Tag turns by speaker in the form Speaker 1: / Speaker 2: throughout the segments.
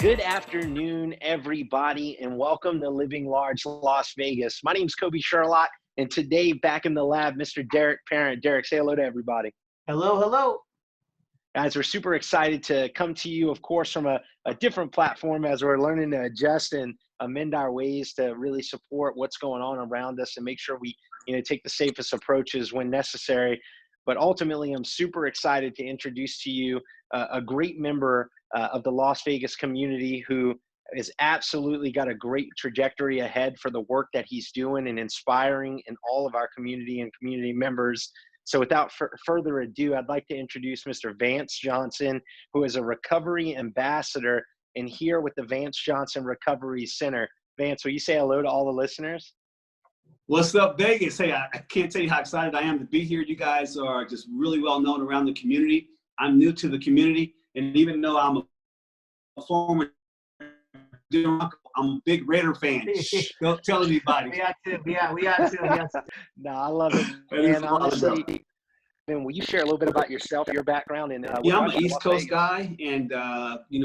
Speaker 1: Good afternoon, everybody, and welcome to Living Large Las Vegas. My name is Kobe Sherlock, and today back in the lab, Mr. Derek Parent. Derek, say hello to everybody.
Speaker 2: Hello, hello.
Speaker 1: Guys, we're super excited to come to you, of course, from a different platform as we're learning to adjust and amend our ways to really support what's going on around us and make sure we take the safest approaches when necessary. But ultimately, I'm super excited to introduce to you a great member of the Las Vegas community who has absolutely got a great trajectory ahead for the work that he's doing and inspiring in all of our community and community members. So without further ado, I'd like to introduce Mr. Vance Johnson, who is a recovery ambassador and here with the Vance Johnson Recovery Center. Vance, will you say hello to all the listeners?
Speaker 3: What's up, Vegas? Hey, I can't tell you how excited I am to be here. You guys are just really well known around the community. I'm new to the community, and even though I'm a former uncle, I'm a big Raider fan. Don't tell anybody.
Speaker 2: We are too.
Speaker 1: No, I love it. And honestly, then will you share a little bit about yourself, your background? And
Speaker 3: yeah, I'm an East Coast guy, and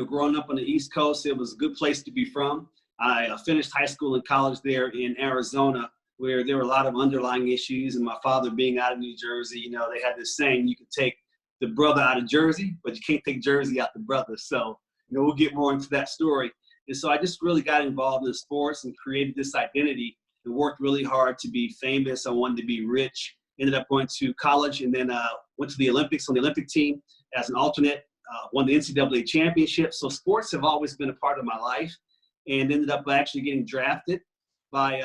Speaker 3: growing up on the East Coast, it was a good place to be from. I finished high school and college there in Arizona, where there were a lot of underlying issues, and my father being out of New Jersey, they had this saying, you can take the brother out of Jersey, but you can't take Jersey out the brother. So, we'll get more into that story. And so I just really got involved in sports and created this identity and worked really hard to be famous. I wanted to be rich, ended up going to college, and then went to the Olympics on the Olympic team as an alternate, won the NCAA championship. So sports have always been a part of my life, and ended up actually getting drafted by,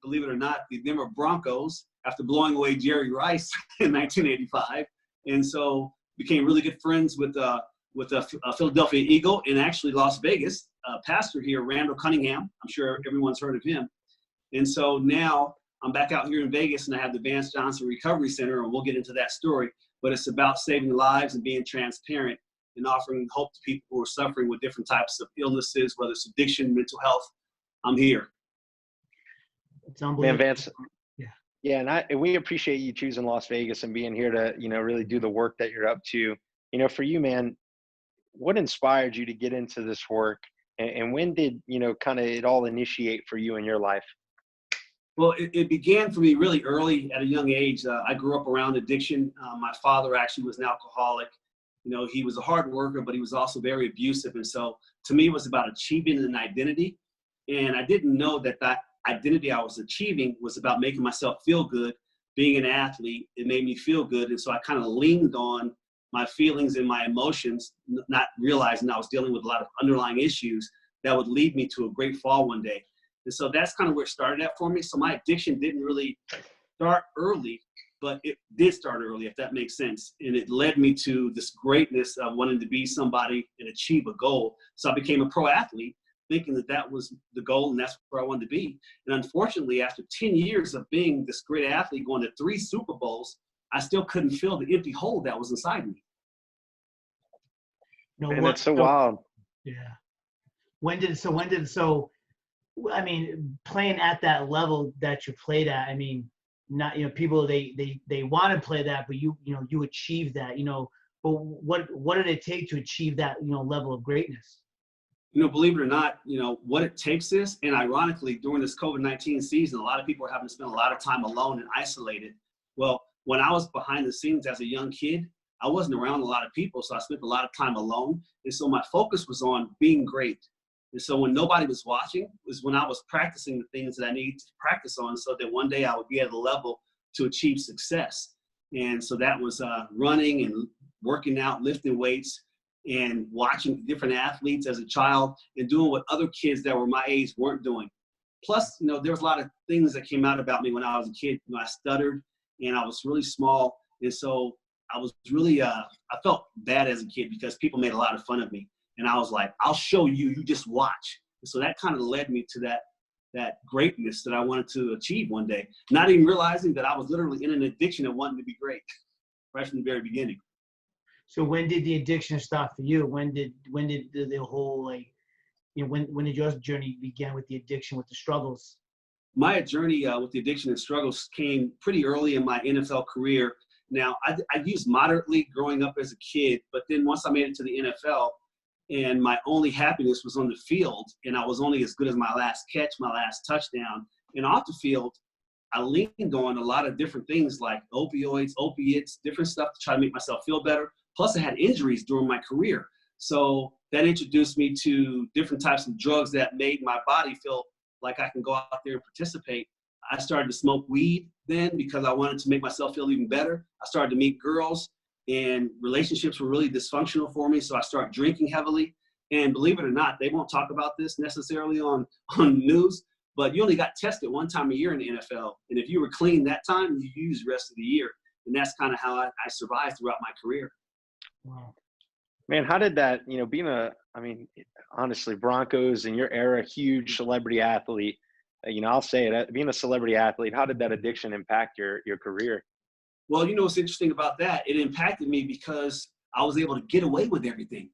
Speaker 3: believe it or not, the Denver Broncos after blowing away Jerry Rice in 1985. And so became really good friends with a Philadelphia Eagle and actually Las Vegas pastor here, Randall Cunningham. I'm sure everyone's heard of him. And so now I'm back out here in Vegas, and I have the Vance Johnson Recovery Center, and we'll get into that story. But it's about saving lives and being transparent and offering hope to people who are suffering with different types of illnesses, whether it's addiction, mental health. I'm here.
Speaker 2: It's unbelievable.
Speaker 1: Man, Vance. Yeah, and we appreciate you choosing Las Vegas and being here to, really do the work that you're up to. For you, man, what inspired you to get into this work, and when did, kind of it all initiate for you in your life?
Speaker 3: Well, it began for me really early at a young age. I grew up around addiction. My father actually was an alcoholic. He was a hard worker, but he was also very abusive. And so to me, it was about achieving an identity. And I didn't know that identity I was achieving was about making myself feel good. Being an athlete, it made me feel good. And so I kind of leaned on my feelings and my emotions, not realizing I was dealing with a lot of underlying issues that would lead me to a great fall one day. And so that's kind of where it started at for me. So my addiction didn't really start early, but it did start early, if that makes sense. And it led me to this greatness of wanting to be somebody and achieve a goal. So I became a pro athlete, thinking that was the goal and that's where I wanted to be. And unfortunately, after 10 years of being this great athlete, going to 3 Super Bowls, I still couldn't fill the empty hole that was inside me.
Speaker 1: And that's so wild.
Speaker 2: Yeah. Playing at that level that you played at, not, people, they want to play that, but you achieve that, but what did it take to achieve that, level of greatness?
Speaker 3: Believe it or not, what it takes is, and ironically, during this COVID-19 season, a lot of people are having to spend a lot of time alone and isolated. Well, when I was behind the scenes as a young kid, I wasn't around a lot of people, so I spent a lot of time alone. And so my focus was on being great. And so when nobody was watching was when I was practicing the things that I needed to practice on so that one day I would be at a level to achieve success. And so that was running and working out, lifting weights, and watching different athletes as a child and doing what other kids that were my age weren't doing. Plus, there was a lot of things that came out about me when I was a kid. I stuttered and I was really small. And so I was really, I felt bad as a kid because people made a lot of fun of me. And I was like, I'll show you, you just watch. And so that kind of led me to that greatness that I wanted to achieve one day, not even realizing that I was literally in an addiction and wanting to be great right from the very beginning.
Speaker 2: So when did the addiction start for you? When did the whole, when did your journey begin with the addiction, with the struggles?
Speaker 3: My journey with the addiction and struggles came pretty early in my NFL career. Now, I used moderately growing up as a kid, but then once I made it to the NFL, and my only happiness was on the field, and I was only as good as my last catch, my last touchdown. And off the field, I leaned on a lot of different things like opioids, opiates, different stuff to try to make myself feel better. Plus, I had injuries during my career. So that introduced me to different types of drugs that made my body feel like I can go out there and participate. I started to smoke weed then because I wanted to make myself feel even better. I started to meet girls, and relationships were really dysfunctional for me. So I started drinking heavily. And believe it or not, they won't talk about this necessarily on news, but you only got tested one time a year in the NFL. And if you were clean that time, you used the rest of the year. And that's kind of how I survived throughout my career.
Speaker 2: Wow.
Speaker 1: Man, how did that, honestly, Broncos in your era, huge celebrity athlete, I'll say it, being a celebrity athlete, how did that addiction impact your career?
Speaker 3: Well, what's interesting about that? It impacted me because I was able to get away with everything.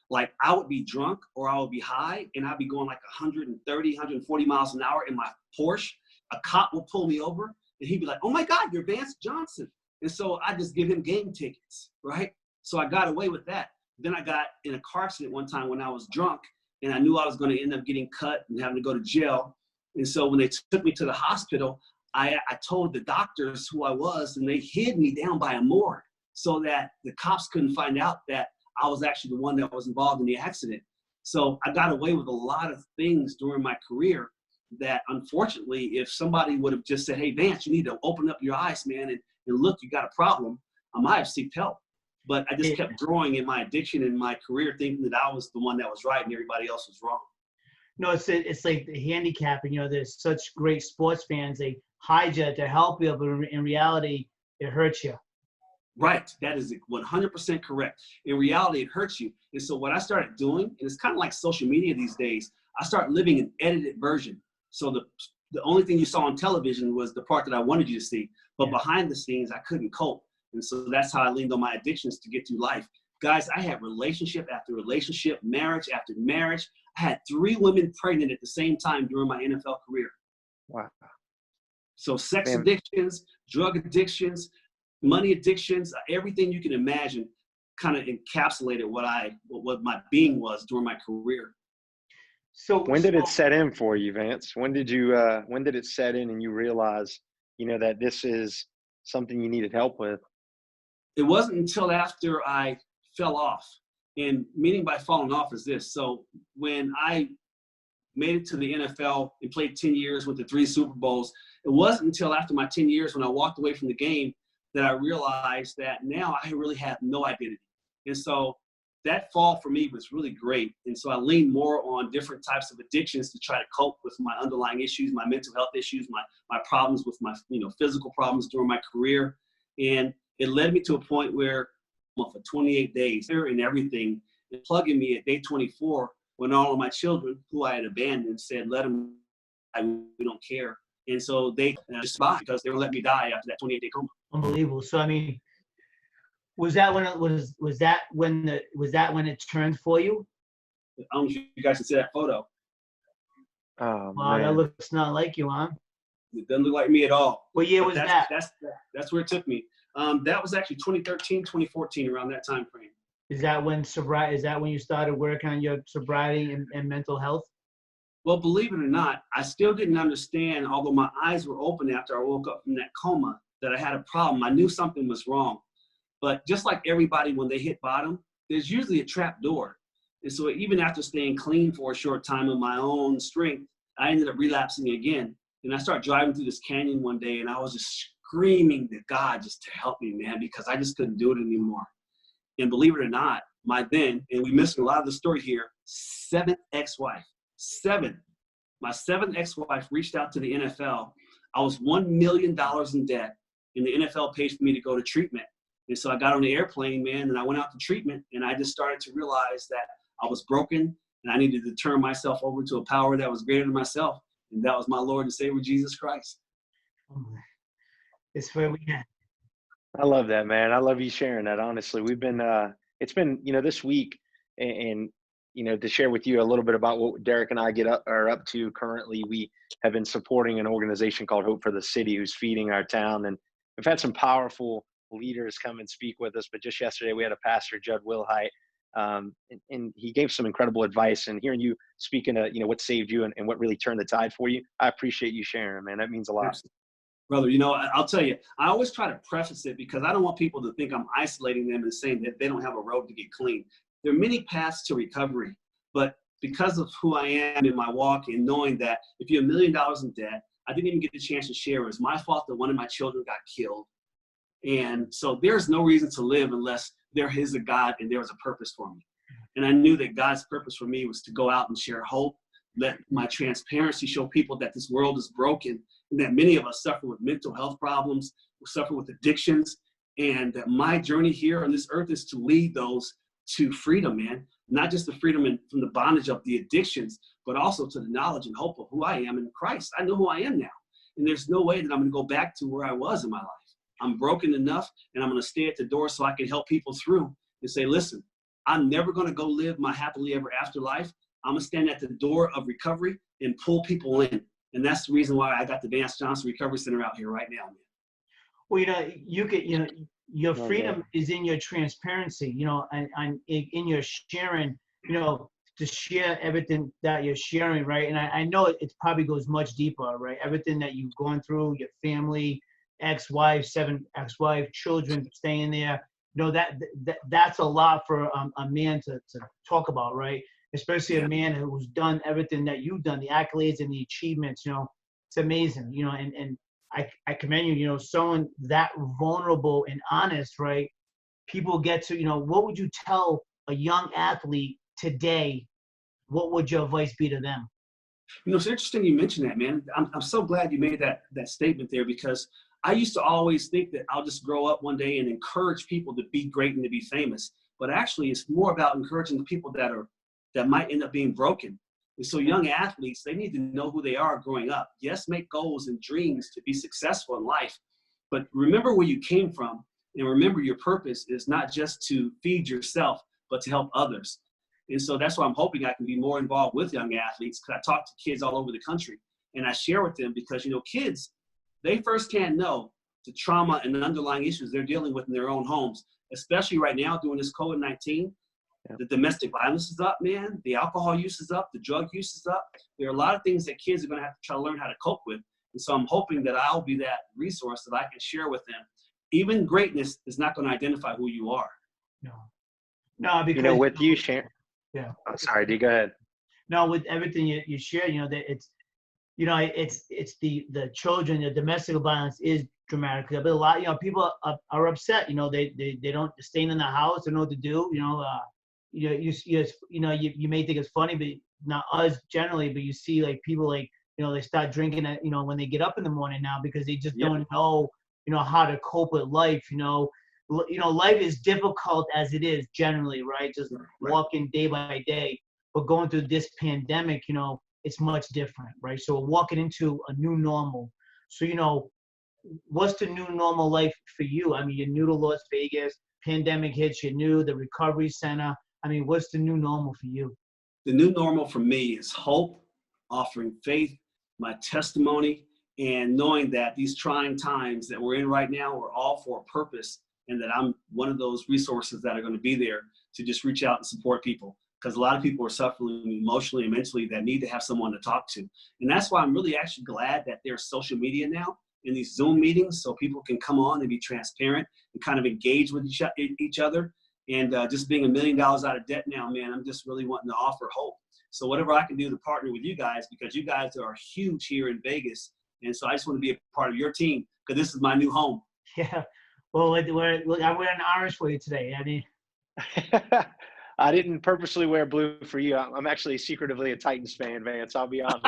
Speaker 3: Like I would be drunk or I would be high and I'd be going like 130, 140 miles an hour in my Porsche. A cop will pull me over and he'd be like, "Oh my God, you're Vance Johnson." And so I just give him game tickets, right? So I got away with that. Then I got in a car accident one time when I was drunk and I knew I was going to end up getting cut and having to go to jail. And so when they took me to the hospital, I told the doctors who I was, and they hid me down by a morgue so that the cops couldn't find out that I was actually the one that was involved in the accident. So I got away with a lot of things during my career that, unfortunately, if somebody would have just said, "Hey, Vance, you need to open up your eyes, man, and look, you got a problem," I might have sought help. But I just kept growing in my addiction in my career, thinking that I was the one that was right and everybody else was wrong.
Speaker 2: No, it's like the handicapping. There's such great sports fans. They hide you to help you, but in reality, it hurts you.
Speaker 3: Right. That is 100% correct. In reality, it hurts you. And so what I started doing, and it's kind of like social media these days, I started living an edited version. So the only thing you saw on television was the part that I wanted you to see. But behind the scenes, I couldn't cope. And so that's how I leaned on my addictions to get through life. Guys, I had relationship after relationship, marriage after marriage. I had 3 women pregnant at the same time during my NFL career.
Speaker 1: Wow.
Speaker 3: So sex addictions, drug addictions, money addictions, everything you can imagine kind of encapsulated what my being was during my career.
Speaker 1: So when did it set in for you, Vance? When did it set in and you realize, that this is something you needed help with?
Speaker 3: It wasn't until after I fell off. And meaning by falling off is this. So when I made it to the NFL and played 10 years with the 3 Super Bowls, it wasn't until after my 10 years when I walked away from the game that I realized that now I really have no identity. And so that fall for me was really great. And so I leaned more on different types of addictions to try to cope with my underlying issues, my mental health issues, my problems with my physical problems during my career. And it led me to a point where for 28 days and everything, and plugging me at day 24 when all of my children who I had abandoned said, "Let them, we don't care." And so they just survived because they were letting me die after that 28-day coma.
Speaker 2: Unbelievable. So was that when it turned for you?
Speaker 3: I don't know if you guys can see that photo.
Speaker 1: Oh,
Speaker 2: wow,
Speaker 1: man.
Speaker 2: that looks not like you, huh?
Speaker 3: It doesn't look like me at all.
Speaker 2: What year was that?
Speaker 3: That's where it took me. That was actually 2013, 2014, around that time frame.
Speaker 2: Is that when you started working on your sobriety and mental health?
Speaker 3: Well, believe it or not, I still didn't understand, although my eyes were open after I woke up from that coma, that I had a problem. I knew something was wrong. But just like everybody, when they hit bottom, there's usually a trap door. And so even after staying clean for a short time of my own strength, I ended up relapsing again. And I started driving through this canyon one day, and I was just screaming to God just to help me, man, because I just couldn't do it anymore. And believe it or not, my missing a lot of the story here, 7th ex-wife. My 7th ex-wife reached out to the NFL. I was $1 million in debt, and the NFL paid for me to go to treatment. And so I got on the airplane, man, and I went out to treatment, and I just started to realize that I was broken, and I needed to turn myself over to a power that was greater than myself, and that was my Lord and Savior, Jesus Christ.
Speaker 2: It's where we at.
Speaker 1: I love that, man. I love you sharing that. Honestly, it's been, this week, and to share with you a little bit about what Derek and I are up to currently. We have been supporting an organization called Hope for the City, who's feeding our town, and we've had some powerful leaders come and speak with us. But just yesterday, we had a pastor, Judd Wilhite, And he gave some incredible advice. And hearing you speaking of, what saved you and what really turned the tide for you, I appreciate you sharing, man. That means a lot.
Speaker 3: Brother, I'll tell you, I always try to preface it because I don't want people to think I'm isolating them and saying that they don't have a road to get clean. There are many paths to recovery, but because of who I am in my walk and knowing that if you're $1 million in debt, I didn't even get the chance to share. It was my fault that one of my children got killed. And so there's no reason to live unless there is a God and there is a purpose for me. And I knew that God's purpose for me was to go out and share hope, let my transparency show people that this world is broken and that many of us suffer with mental health problems, we suffer with addictions, and that my journey here on this earth is to lead those to freedom, man. Not just the freedom from the bondage of the addictions, but also to the knowledge and hope of who I am in Christ. I know who I am now. And there's no way that I'm going to go back to where I was in my life. I'm broken enough, and I'm going to stay at the door so I can help people through and say, listen, I'm never going to go live my happily ever after life. I'm going to stand at the door of recovery and pull people in. And that's the reason why I got the Vance Johnson Recovery Center out here right now, man.
Speaker 2: Well, your freedom is in your transparency, and in your sharing, to share everything that you're sharing, right? And I know it probably goes much deeper, right? Everything that you've gone through, your family, ex-wife, 7 ex-wife, children staying there, that's a lot for a man to talk about, right? Especially a man who's done everything that you've done, the accolades and the achievements, it's amazing, and I commend you, someone that vulnerable and honest, right? People get to, what would you tell a young athlete today? What would your advice be to them?
Speaker 3: It's interesting you mentioned that, man. I'm so glad you made that statement there, because I used to always think that I'll just grow up one day and encourage people to be great and to be famous. But actually, it's more about encouraging the people that might end up being broken. And so young athletes, they need to know who they are growing up. Yes, make goals and dreams to be successful in life, but remember where you came from, and remember your purpose is not just to feed yourself, but to help others. And so that's why I'm hoping I can be more involved with young athletes, because I talk to kids all over the country, and I share with them because, kids, they first can't know the trauma and the underlying issues they're dealing with in their own homes, especially right now during this COVID-19. The domestic violence is up, man. The alcohol use is up. The drug use is up. There are a lot of things that kids are going to have to try to learn how to cope with. And so I'm hoping that I'll be that resource that I can share with them. Even greatness is not going to identify who you are.
Speaker 2: No, because
Speaker 1: with you sharing.
Speaker 2: Yeah.
Speaker 1: I'm sorry, D, go ahead.
Speaker 2: No, with everything you share, that it's the children, the domestic violence is dramatic. But a lot, people are upset. They don't staying in the house. They don't know what to do. You may think it's funny, but not us generally. But you see, like, people, like, they start drinking at, when they get up in the morning now, because they just don't know, how to cope with life. Life is difficult as it is generally, right? Just walking day by day. But going through this pandemic, it's much different, right? So we're walking into a new normal. So, what's the new normal life for you? I mean, you're new to Las Vegas. Pandemic hits, you're new. The recovery center. I mean, what's the new normal for you?
Speaker 3: The new normal for me is hope, offering faith, my testimony, and knowing that these trying times that we're in right now are all for a purpose, and that I'm one of those resources that are going to be there to just reach out and support people. Because a lot of people are suffering emotionally and mentally that need to have someone to talk to. And that's why I'm really actually glad that there's social media now in these Zoom meetings, so people can come on and be transparent and kind of engage with each other. And just being $1 million out of debt now, man, I'm just really wanting to offer hope. So whatever I can do to partner with you guys, because you guys are huge here in Vegas. And so I just want to be a part of your team, because this is my new home.
Speaker 2: Yeah. Well, I'm wearing an orange for you today, Eddie.
Speaker 1: I didn't purposely wear blue for you. I'm actually secretively a Titans fan, Vance. I'll be honest.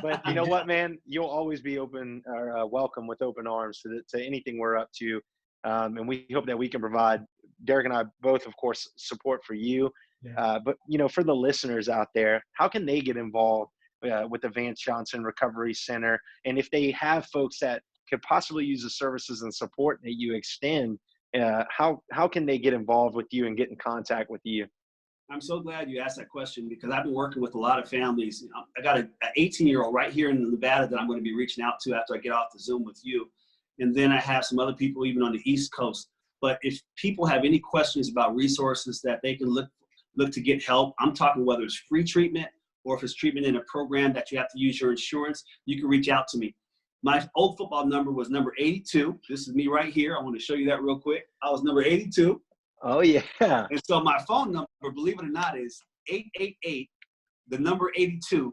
Speaker 1: But you know what, man? You'll always be open or welcome with open arms to anything we're up to. And we hope that we can provide, Derek and I both, of course, support for you. Yeah. But, for the listeners out there, how can they get involved with the Vance Johnson Recovery Center? And if they have folks that could possibly use the services and support that you extend, how can they get involved with you and get in contact with you?
Speaker 3: I'm so glad you asked that question, because I've been working with a lot of families. I got an 18-year-old right here in Nevada that I'm going to be reaching out to after I get off the Zoom with you. And then I have some other people even on the East Coast. But if people have any questions about resources that they can look to get help, I'm talking whether it's free treatment or if it's treatment in a program that you have to use your insurance, you can reach out to me. My old football number was number 82. This is me right here. I want to show you that real quick. I was number 82.
Speaker 1: Oh, yeah.
Speaker 3: And so my phone number, believe it or not, is 888, the number 82,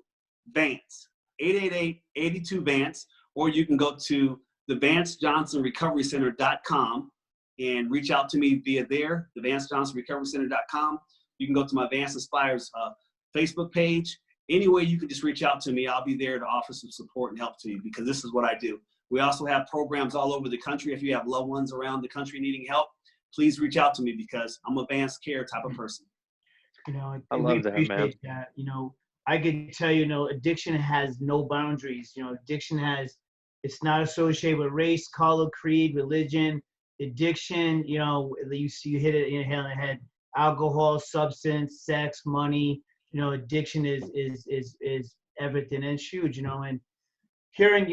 Speaker 3: Vance. 888-82-VANCE. Or you can go to the Vance Johnson Recovery Center.com and reach out to me via there, the Vance Johnson Recovery Center.com. You can go to my Vance Inspires Facebook page. Any way you can just reach out to me, I'll be there to offer some support and help to you, because this is what I do. We also have programs all over the country. If you have loved ones around the country needing help, please reach out to me, because I'm a Vance Care type of person.
Speaker 2: You know,
Speaker 1: I love that, man.
Speaker 2: That. You know, I can tell you, you know, addiction has no boundaries. You know, addiction it's not associated with race, color, creed, religion. Addiction, you know, you hit it in the head. Alcohol, substance, sex, money. You know, addiction is everything, and it's huge. You know, and hearing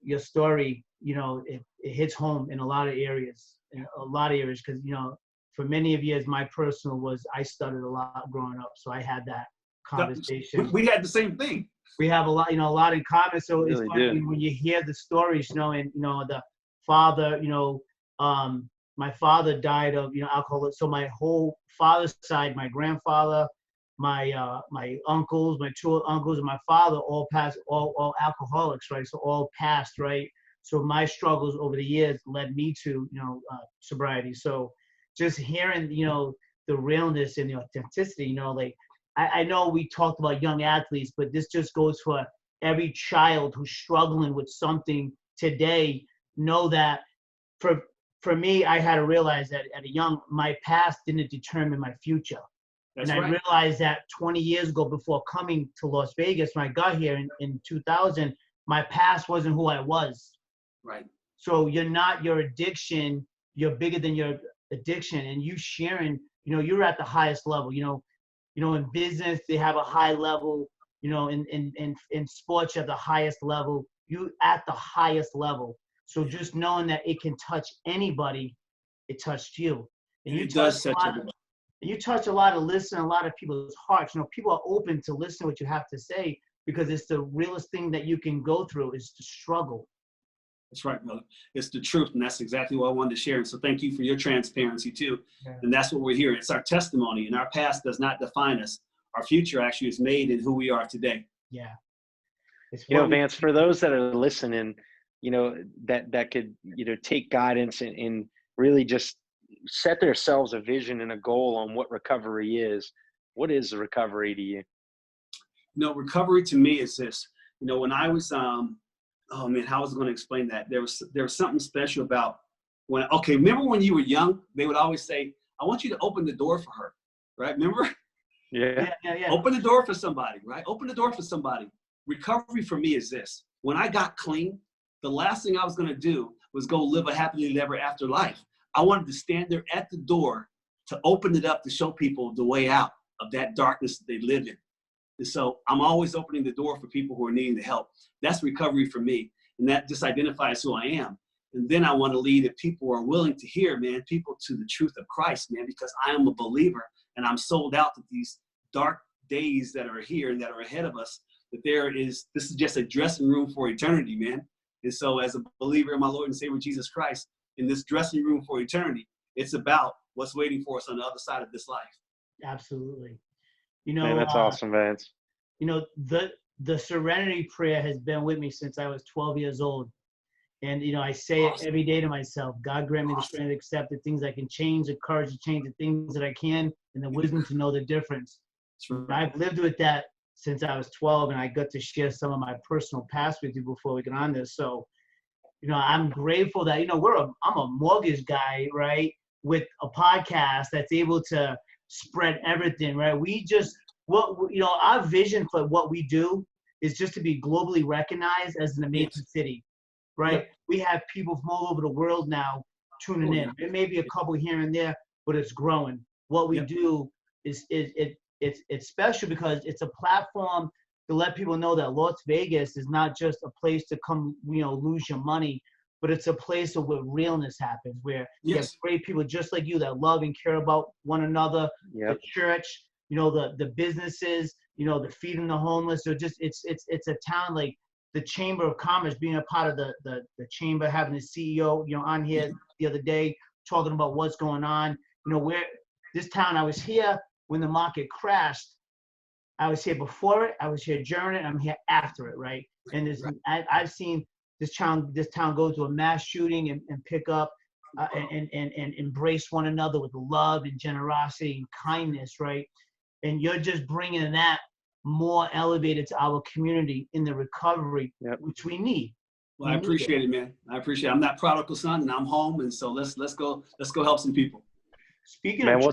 Speaker 2: your story, you know, it hits home in a lot of areas. Because, you know, for many of years, my personal was I stuttered a lot growing up, so I had that conversation.
Speaker 3: We had the same thing.
Speaker 2: We have a lot in common. So
Speaker 1: Really
Speaker 2: it's funny when you hear the stories, you know, and you know the father, you know, my father died of alcohol. So my whole father's side, my grandfather, my uncles, my two uncles, and my father all passed, all alcoholics, right? So all passed, right? So my struggles over the years led me to sobriety. So just hearing the realness and the authenticity, like I know we talked about young athletes, but this just goes for every child who's struggling with something today. Know that for me, I had to realize that my past didn't determine my future.
Speaker 3: That's
Speaker 2: and
Speaker 3: right.
Speaker 2: I realized that 20 years ago, before coming to Las Vegas, when I got here in 2000, my past wasn't who I was.
Speaker 3: Right.
Speaker 2: So you're not your addiction. You're bigger than your addiction. And you sharing, you're at the highest level. In business, they have a high level. In sports, you have the highest level. You at the highest level. So just knowing that it can touch anybody, it touched you. And
Speaker 3: it does touch everybody.
Speaker 2: And you touch a lot of people's hearts. People are open to listen to what you have to say, because it's the realest thing that you can go through is the struggle.
Speaker 3: That's right, brother. It's the truth, and that's exactly what I wanted to share. And so thank you for your transparency too. Yeah. And that's what we're hearing. It's our testimony, and our past does not define us. Our future actually is made in who we are today.
Speaker 2: Yeah.
Speaker 1: Vance, for those that are listening, that could, take guidance and really just set themselves a vision and a goal on what recovery is. What is recovery to you?
Speaker 3: Recovery to me is this. When I was, oh man, how was I going to explain that? There was something special about remember when you were young, they would always say, I want you to open the door for her, right? Remember?
Speaker 2: Yeah.
Speaker 3: Open the door for somebody, right? Open the door for somebody. Recovery for me is this. When I got clean, the last thing I was going to do was go live a happily ever after life. I wanted to stand there at the door to open it up to show people the way out of that darkness that they live in. And so I'm always opening the door for people who are needing the help. That's recovery for me. And that just identifies who I am. And then I want to lead if people are willing to hear, people to the truth of Christ, because I am a believer and I'm sold out to these dark days that are here and that are ahead of us, that this is just a dressing room for eternity, man. And so as a believer in my Lord and Savior, Jesus Christ, in this dressing room for eternity, it's about what's waiting for us on the other side of this life.
Speaker 2: Absolutely.
Speaker 1: Man, that's awesome, Vance.
Speaker 2: The serenity prayer has been with me since I was 12 years old. And, I say it every day to myself. God grant me the strength to accept the things I can change, the courage to change the things that I can, and the wisdom to know the difference. Right. I've lived with that since I was 12, and I got to share some of my personal past with you before we get on this. So, I'm grateful that, I'm a mortgage guy, right, with a podcast that's able to spread everything, right? Our vision for what we do is just to be globally recognized as an amazing city, right? Yeah. We have people from all over the world now tuning in. There may be a couple here and there, but it's growing. What we do is it's special because it's a platform to let people know that Las Vegas is not just a place to come, lose your money, but it's a place where realness happens, where you have
Speaker 3: Yes.
Speaker 2: great people just like you that love and care about one another.
Speaker 1: Yep.
Speaker 2: The church, the businesses, the feeding the homeless. So just it's a town like the Chamber of Commerce, being a part of the chamber, having the CEO, on here the other day talking about what's going on. Where this town, I was here when the market crashed. I was here before it, I was here during it, I'm here after it, right? And I've seen this town go to a mass shooting and pick up and embrace one another with love and generosity and kindness, right? And you're just bringing that more elevated to our community in the recovery, which we need.
Speaker 3: Well, I appreciate it, man. I appreciate it. I'm that prodigal son, and I'm home, and so let's go help some people.
Speaker 2: Speaking
Speaker 1: Man,
Speaker 2: of
Speaker 1: we'll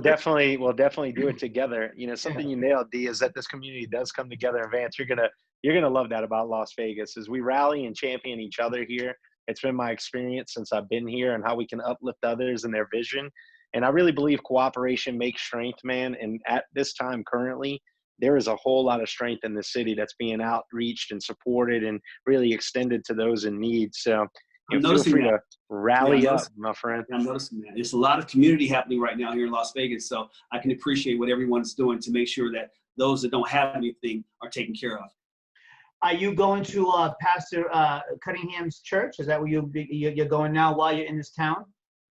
Speaker 1: definitely do it together. Something you nailed, D, is that this community does come together. And Vance, you're gonna love that about Las Vegas, is we rally and champion each other here. It's been my experience since I've been here, and how we can uplift others and their vision. And I really believe cooperation makes strength, man. And at this time currently, there is a whole lot of strength in the city that's being outreached and supported and really extended to those in need. So feel free to rally up, my friend.
Speaker 3: I'm noticing that. There's a lot of community happening right now here in Las Vegas, so I can appreciate what everyone's doing to make sure that those that don't have anything are taken care of.
Speaker 2: Are you going to Pastor Cunningham's church? Is that where you're going now while you're in this town?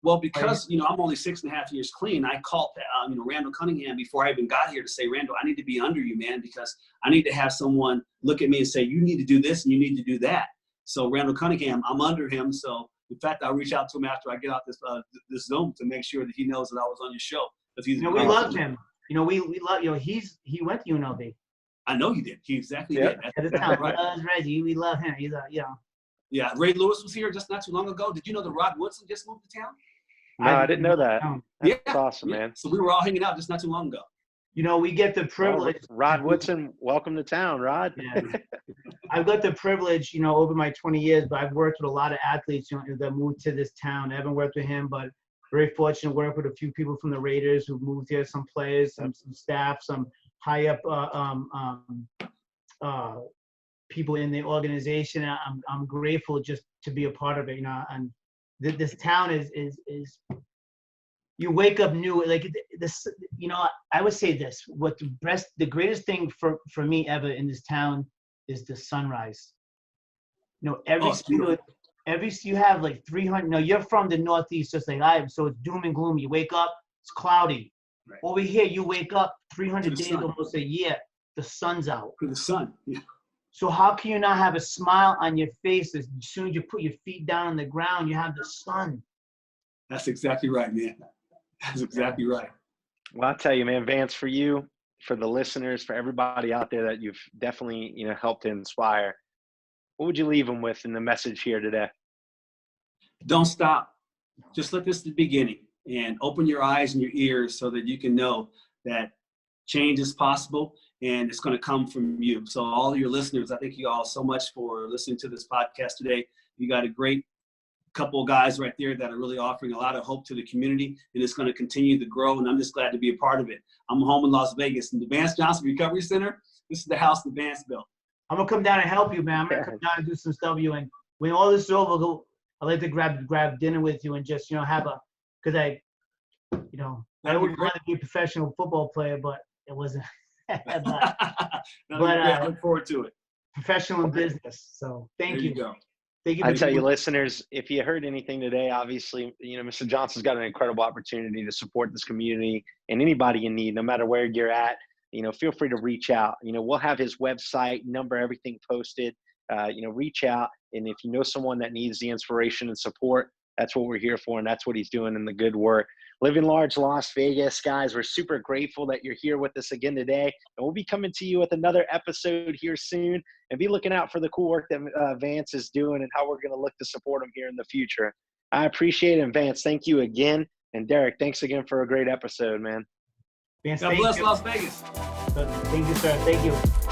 Speaker 3: Well, because I'm only 6.5 years clean, I called Randall Cunningham before I even got here to say, Randall, I need to be under you, man, because I need to have someone look at me and say, you need to do this and you need to do that. So Randall Cunningham, I'm under him. So in fact, I'll reach out to him after I get out this Zoom to make sure that he knows that I was on your show.
Speaker 2: We loved him. We love he went to UNLV.
Speaker 3: I know he did. He exactly did.
Speaker 2: That's right. Reggie, we love him. He's
Speaker 3: Yeah, Ray Lewis was here just not too long ago. Did you know that Rod Woodson just moved to town?
Speaker 1: No, I didn't know that. That's awesome, man.
Speaker 3: So we were all hanging out just not too long ago.
Speaker 2: We get the privilege.
Speaker 1: Rod Woodson, welcome to town, Rod.
Speaker 2: Yeah. I've got the privilege, over my 20 years, but I've worked with a lot of athletes that moved to this town. I haven't worked with him, but very fortunate to work with a few people from the Raiders who moved here, some players, some staff, some high up people in the organization. I'm grateful just to be a part of it, and this town is you wake up new, like this, I would say this, the greatest thing for me ever in this town is the sunrise. You have like 300, you're from the Northeast just like I am, so it's doom and gloom. You wake up, it's cloudy. Right. Over here, you wake up 300 days, almost a year, the sun's out.
Speaker 3: For the sun, yeah.
Speaker 2: So how can you not have a smile on your face as soon as you put your feet down on the ground, you have the sun? That's
Speaker 3: exactly right, man. That's exactly right.
Speaker 1: Well, I'll tell you, man, Vance, for you, for the listeners, for everybody out there that you've definitely, helped to inspire, what would you leave them with in the message here today?
Speaker 3: Don't stop. Just let this be the beginning, and open your eyes and your ears so that you can know that change is possible and it's going to come from you. So all of your listeners, I thank you all so much for listening to this podcast today. You got a great couple of guys right there that are really offering a lot of hope to the community, and it's going to continue to grow, and I'm just glad to be a part of it. I'm home in Las Vegas, in the Vance Johnson Recovery Center. This is the house that Vance built.
Speaker 2: I'm going to come down and help you, man. I'm going to come down and do some stuff with you, and when all this is over, I'd like to grab dinner with you and just, have because I would rather be a professional football player, but it wasn't. I
Speaker 3: look forward to it.
Speaker 2: Professional in business. So thank you.
Speaker 3: Go.
Speaker 2: Thank you.
Speaker 1: I tell you, listeners, if you heard anything today, obviously, Mr. Johnson's got an incredible opportunity to support this community and anybody in need, no matter where you're at. Feel free to reach out. We'll have his website, number, everything posted. Reach out. And if you know someone that needs the inspiration and support, that's what we're here for. And that's what he's doing in the good work. Living large, Las Vegas, guys. We're super grateful that you're here with us again today. And we'll be coming to you with another episode here soon. And be looking out for the cool work that Vance is doing and how we're going to look to support him here in the future. I appreciate it. And Vance, thank you again. And Derek, thanks again for a great episode, man.
Speaker 2: Vance,
Speaker 3: God bless Las Vegas.
Speaker 2: Thank you, sir. Thank you.